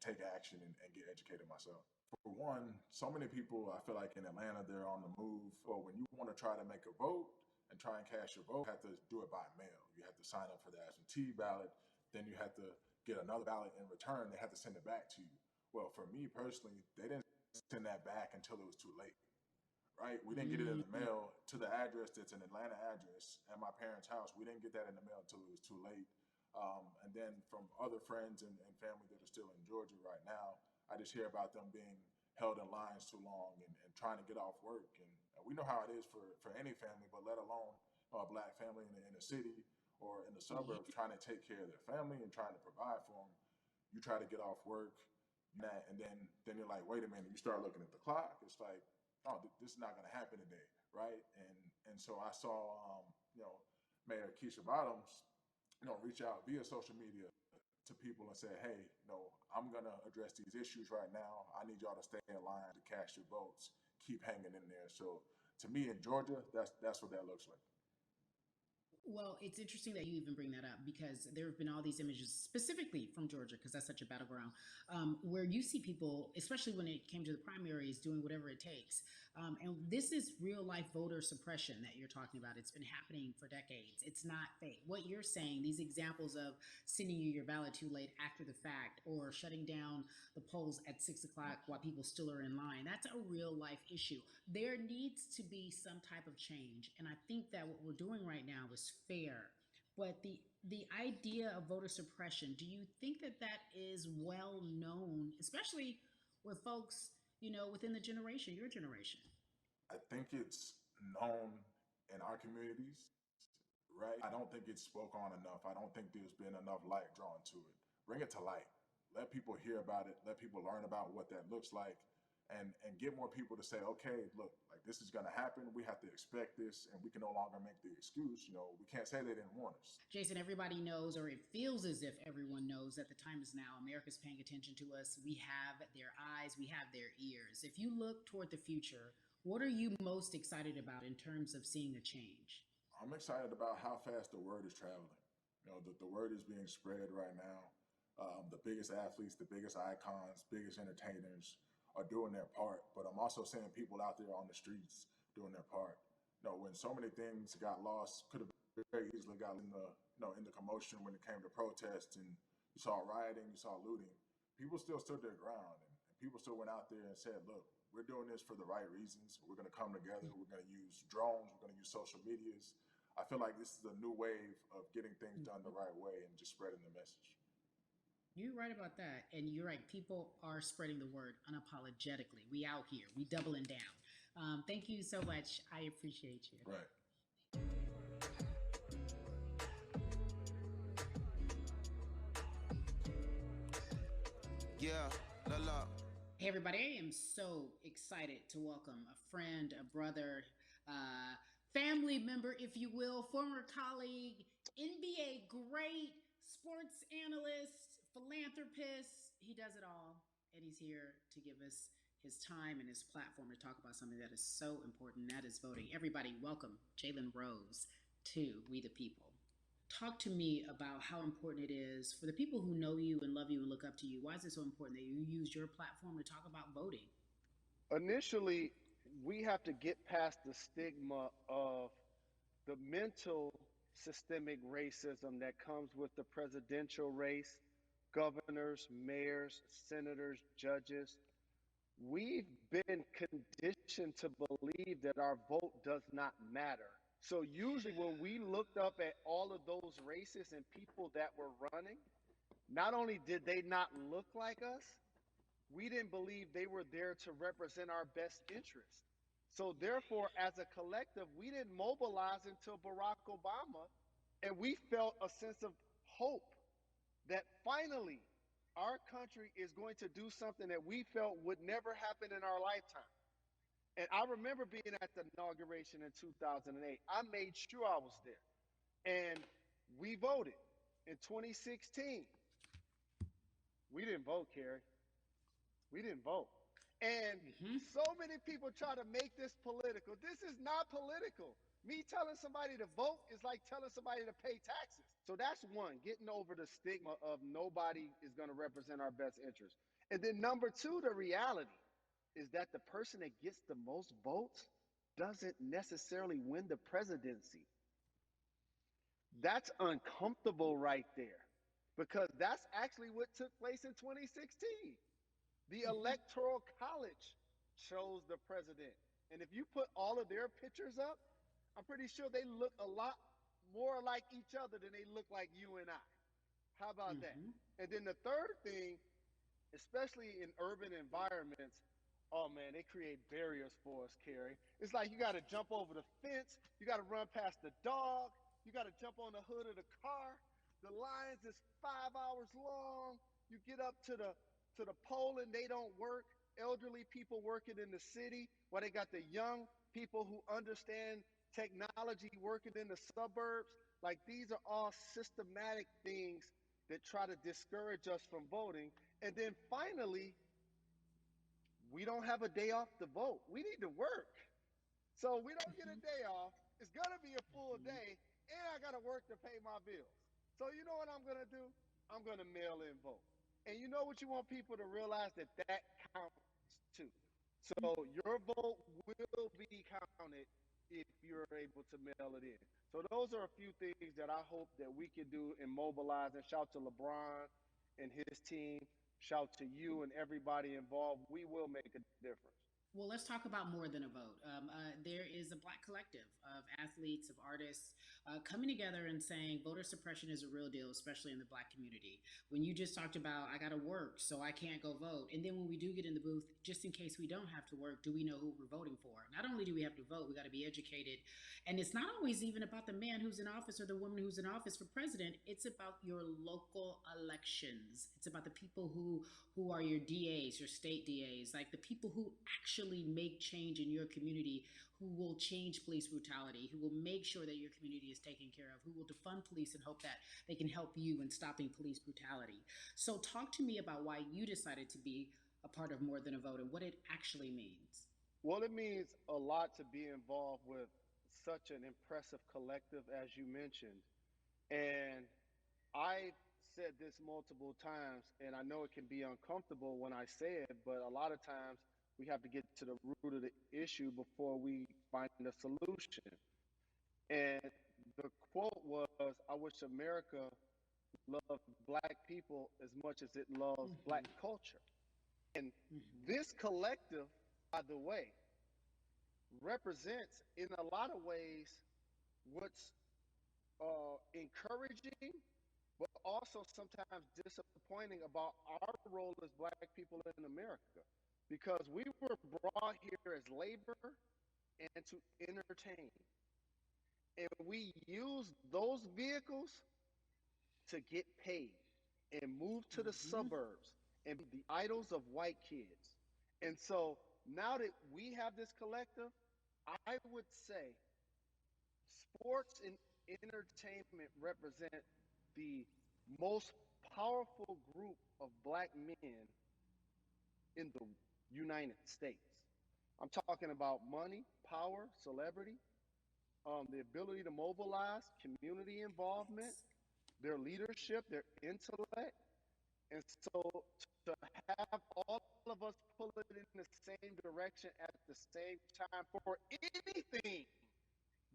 take action and get educated myself. For one, so many people, I feel like in Atlanta, they're on the move. Or when you want to try to make a vote and try and cast your vote, you have to do it by mail. You have to sign up for the absentee ballot. Then you have to get another ballot in return. They have to send it back to you. Well, for me personally, they didn't send that back until it was too late, right? We didn't get it in the Mm-hmm. mail to the address that's an Atlanta address at my parents' house. We didn't get that in the mail until it was too late. And then from other friends and family that are still in Georgia right now, I just hear about them being held in lines too long and trying to get off work. And we know how it is for any family, but let alone a black family in the inner city or in the Yeah. suburbs trying to take care of their family and trying to provide for them. You try to get off work, and then you're like, wait a minute. You start looking at the clock. It's like, oh, this is not going to happen today, right? And so I saw, Mayor Keisha Bottoms, reach out via social media to people and say, hey, I'm going to address these issues right now. I need y'all to stay in line to cast your votes. Keep hanging in there. So to me in Georgia, that's what that looks like. Well, it's interesting that you even bring that up because there have been all these images, specifically from Georgia, because that's such a battleground, where you see people, especially when it came to the primaries, doing whatever it takes. And this is real life voter suppression that you're talking about. It's been happening for decades. It's not fake. What you're saying, these examples of sending you your ballot too late after the fact or shutting down the polls at 6 o'clock while people still are in line, that's a real life issue. There needs to be some type of change, and I think that what we're doing right now is fair. But the idea of voter suppression, do you think that that is well known, especially with folks, within the generation, your generation? I think it's known in our communities, right? I don't think it's spoke on enough. I don't think there's been enough light drawn to it. Bring it to light. Let people hear about it. Let people learn about what that looks like, and get more people to say, okay, look, like this is going to happen. We have to expect this, and we can no longer make the excuse. We can't say they didn't warn us. Jason, everybody knows, or it feels as if everyone knows that the time is now. America's paying attention to us. We have their eyes, we have their ears. If you look toward the future, what are you most excited about in terms of seeing a change? I'm excited about how fast the word is traveling. The word is being spread right now. The biggest athletes, the biggest icons, biggest entertainers are doing their part. But I'm also seeing people out there on the streets doing their part. When so many things got lost, could have very easily got in the commotion when it came to protests, and you saw rioting, you saw looting. People still stood their ground, and people still went out there and said, "Look, we're doing this for the right reasons. We're going to come together. We're going to use drones. We're going to use social medias." I feel like this is a new wave of getting things done the right way and just spreading the message. You're right about that. And you're right. People are spreading the word unapologetically. We out here. We doubling down. Thank you so much. I appreciate you. Right. Yeah, la la. Hey, everybody. I am so excited to welcome a friend, a brother, family member, if you will, former colleague, NBA great, sports analyst, philanthropist. He does it all. And he's here to give us his time and his platform to talk about something that is so important, that is voting. Everybody, welcome Jalen Rose to We the People. Talk to me about how important it is for the people who know you and love you and look up to you. Why is it so important that you use your platform to talk about voting? Initially, we have to get past the stigma of the mental systemic racism that comes with the presidential race, governors, mayors, senators, judges. We've been conditioned to believe that our vote does not matter. So usually when we looked up at all of those races and people that were running, not only did they not look like us, we didn't believe they were there to represent our best interest. So therefore, as a collective, we didn't mobilize until Barack Obama, and we felt a sense of hope that finally our country is going to do something that we felt would never happen in our lifetime. And I remember being at the inauguration in 2008. I made sure I was there. And we voted. In 2016, we didn't vote, Carrie. We didn't vote. And Mm-hmm. so many people try to make this political. This is not political. Me telling somebody to vote is like telling somebody to pay taxes. So that's one, getting over the stigma of nobody is going to represent our best interest. And then number two, the reality is that the person that gets the most votes doesn't necessarily win the presidency. That's uncomfortable right there because that's actually what took place in 2016. The Mm-hmm. Electoral College chose the president. And if you put all of their pictures up, I'm pretty sure they look a lot more like each other than they look like you and I. How about that? Mm-hmm. And then the third thing, especially in urban environments, oh man, they create barriers for us, Carrie. It's like you got to jump over the fence, you got to run past the dog, you got to jump on the hood of the car. The lines is 5 hours long. You get up to the pole and they don't work. Elderly people working in the city, while they got the young people who understand technology working in the suburbs. Like these are all systematic things that try to discourage us from voting. And then finally, we don't have a day off to vote. We need to work. So we don't get a day off. It's going to be a full Mm-hmm. day, and I got to work to pay my bills. So you know what I'm going to do? I'm going to mail in vote. And you know what you want people to realize that that counts too. So your vote will be counted if you're able to mail it in. So those are a few things that I hope that we can do and mobilize. And shout to LeBron and his team. Shout to you and everybody involved. We will make a difference. Well, let's talk about more than a vote. There is a black collective of athletes, of artists coming together and saying voter suppression is a real deal, especially in the black community. When you just talked about, I got to work, so I can't go vote. And then when we do get in the booth, just in case we don't have to work, do we know who we're voting for? Not only do we have to vote, we got to be educated. And it's not always even about the man who's in office or the woman who's in office for president. It's about your local elections. It's about the people who are your DAs, your state DAs, like the people who actually make change in your community, who will change police brutality, who will make sure that your community is taken care of, who will defund police and hope that they can help you in stopping police brutality. So, talk to me about why you decided to be a part of More Than a Vote and what it actually means. Well, it means a lot to be involved with such an impressive collective as you mentioned. And I've said this multiple times, and I know it can be uncomfortable when I say it, but a lot of times we have to get to the root of the issue before we find a solution. And the quote was, I wish America loved black people as much as it loves black Mm-hmm. culture. And Mm-hmm. this collective, by the way, represents in a lot of ways what's encouraging, but also sometimes disappointing about our role as black people in America. Because we were brought here as labor and to entertain. And we use those vehicles to get paid and move to the Mm-hmm. suburbs and be the idols of white kids. And so now that we have this collective, I would say sports and entertainment represent the most powerful group of black men in the United States. I'm talking about money, power, celebrity, the ability to mobilize, community involvement, Facts. their leadership, their intellect. And so to have all of us pull it in the same direction at the same time for anything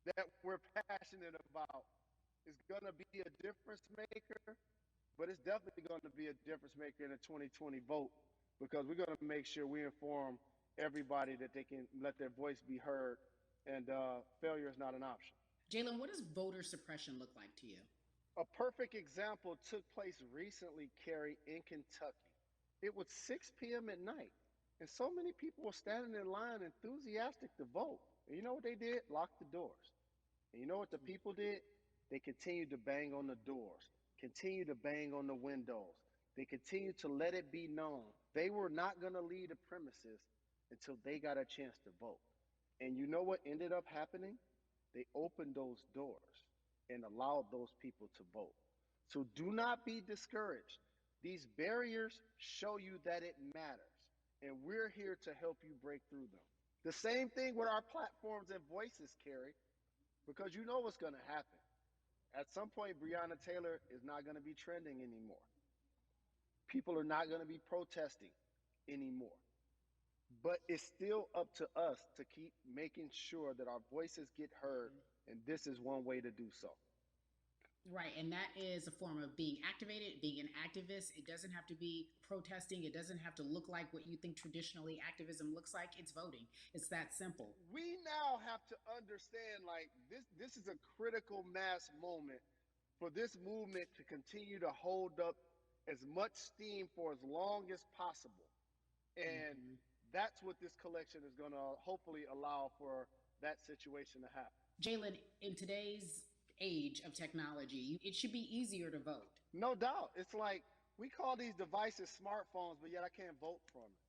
that we're passionate about is going to be a difference maker, but it's definitely going to be a difference maker in the 2020 vote because we're going to make sure we inform everybody that they can let their voice be heard, and failure is not an option. Jalen, what does voter suppression look like to you? A perfect example took place recently, Carrie, in Kentucky. It was 6 p.m. at night, and so many people were standing in line enthusiastic to vote. And you know what they did? Locked the doors. And you know what the people did? They continued to bang on the doors, continued to bang on the windows. They continued to let it be known they were not going to leave the premises until they got a chance to vote. And you know what ended up happening? They opened those doors and allowed those people to vote. So do not be discouraged. These barriers show you that it matters, and we're here to help you break through them. The same thing with our platforms and voices, Carrie, because you know what's going to happen. At some point, Breonna Taylor is not going to be trending anymore. People are not going to be protesting anymore. But it's still up to us to keep making sure that our voices get heard, and this is one way to do so. Right, and that is a form of being activated, being an activist. It doesn't have to be protesting. It doesn't have to look like what you think traditionally activism looks like. It's voting. It's that simple. We now have to understand, like, this is a critical mass moment for this movement to continue to hold up as much steam for as long as possible. And that's what this collection is going to hopefully allow for that situation to happen. Jalen, in today's age of technology, it should be easier to vote. No doubt. It's like we call these devices smartphones, but yet I can't vote from it.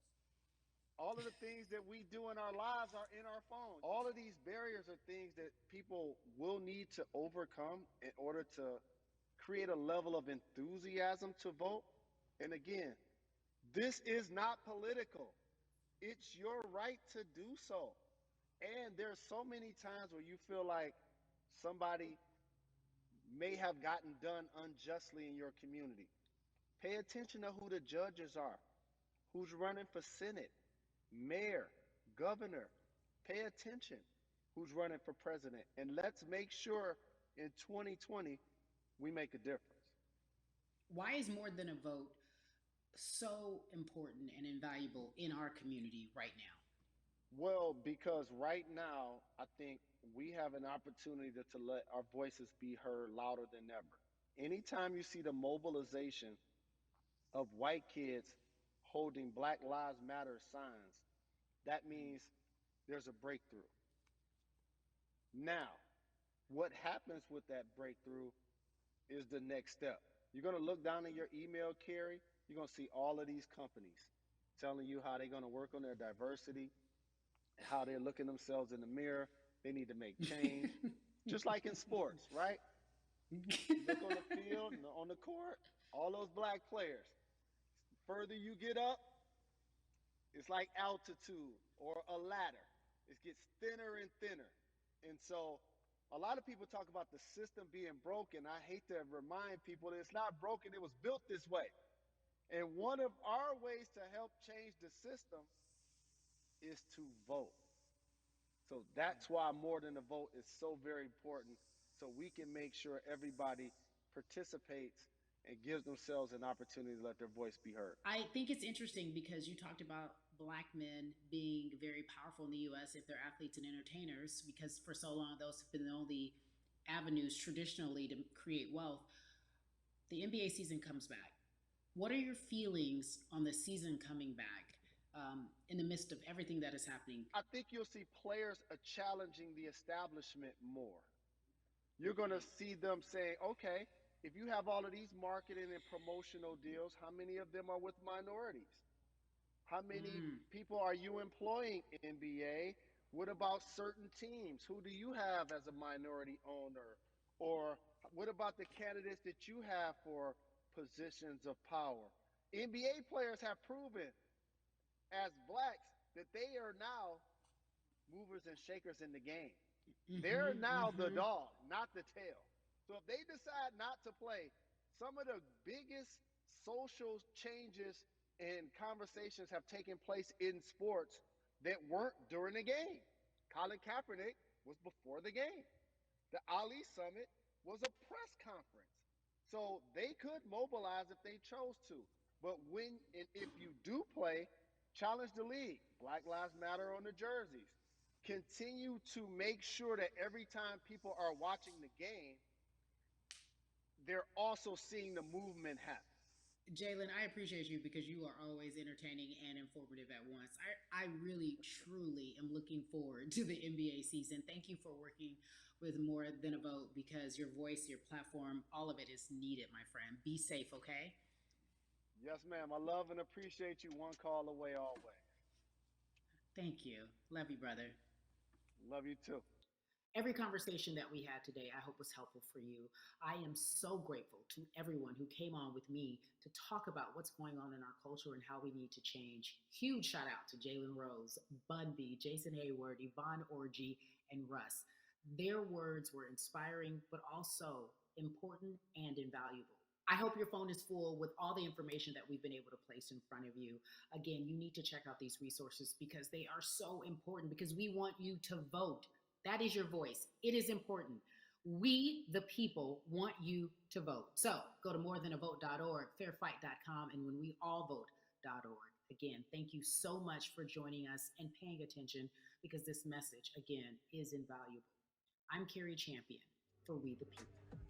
All of the things that we do in our lives are in our phones. All of these barriers are things that people will need to overcome in order to create a level of enthusiasm to vote. And again, this is not political. It's your right to do so. And there's so many times where you feel like somebody may have gotten done unjustly in your community. Pay attention to who the judges are, who's running for Senate, mayor, governor. Pay attention who's running for president. And let's make sure in 2020 we make a difference. Why is more than a vote so important and invaluable in our community right now? Well, because right now, I think we have an opportunity to let our voices be heard louder than ever. Anytime you see the mobilization of white kids holding Black Lives Matter signs, that means there's a breakthrough. Now, what happens with that breakthrough is the next step. You're going to look down in your email, Carrie. You're going to see all of these companies telling you how they're going to work on their diversity, how they're looking themselves in the mirror. They need to make change. Just like in sports, right? Look on the field and on the court, all those black players. Further you get up, it's like altitude or a ladder. It gets thinner and thinner. And so a lot of people talk about the system being broken. I hate to remind people that it's not broken. It was built this way. And one of our ways to help change the system is to vote. So that's why more than a vote is so very important, so we can make sure everybody participates and gives themselves an opportunity to let their voice be heard. I think it's interesting because you talked about Black men being very powerful in the U.S. if they're athletes and entertainers, because for so long those have been the only avenues traditionally to create wealth. The NBA season comes back. What are your feelings on the season coming back in the midst of everything that is happening? I think you'll see players challenging the establishment more. You're going to see them saying, okay, if you have all of these marketing and promotional deals, how many of them are with minorities? How many people are you employing, NBA? What about certain teams? Who do you have as a minority owner? Or what about the candidates that you have for positions of power? NBA players have proven as blacks that they are now movers and shakers in the game. They're now the dog, not the tail. So if they decide not to play, some of the biggest social changes and conversations have taken place in sports that weren't during the game. Colin Kaepernick was before the game. The Ali Summit was a press conference. So they could mobilize if they chose to. But when and if you do play, challenge the league. Black Lives Matter on the jerseys. Continue to make sure that every time people are watching the game, they're also seeing the movement happen. Jalen, I appreciate you because you are always entertaining and informative at once. I really, truly am looking forward to the NBA season. Thank you for working with More Than a Vote because your voice, your platform, all of it is needed, my friend. Be safe, okay? Yes, ma'am. I love and appreciate you. One call away always. Thank you. Love you, brother. Love you too. Every conversation that we had today, I hope was helpful for you. I am so grateful to everyone who came on with me to talk about what's going on in our culture and how we need to change. Huge shout out to Jalen Rose, Bun B, Jason Hayward, Yvonne Orgy, and Russ. Their words were inspiring, but also important and invaluable. I hope your phone is full with all the information that we've been able to place in front of you. Again, you need to check out these resources because they are so important because we want you to vote. That is your voice. It is important. We, the people, want you to vote. So go to morethanavote.org, fairfight.com, and whenweallvote.org. Again, thank you so much for joining us and paying attention because this message, again, is invaluable. I'm Carrie Champion for We the People.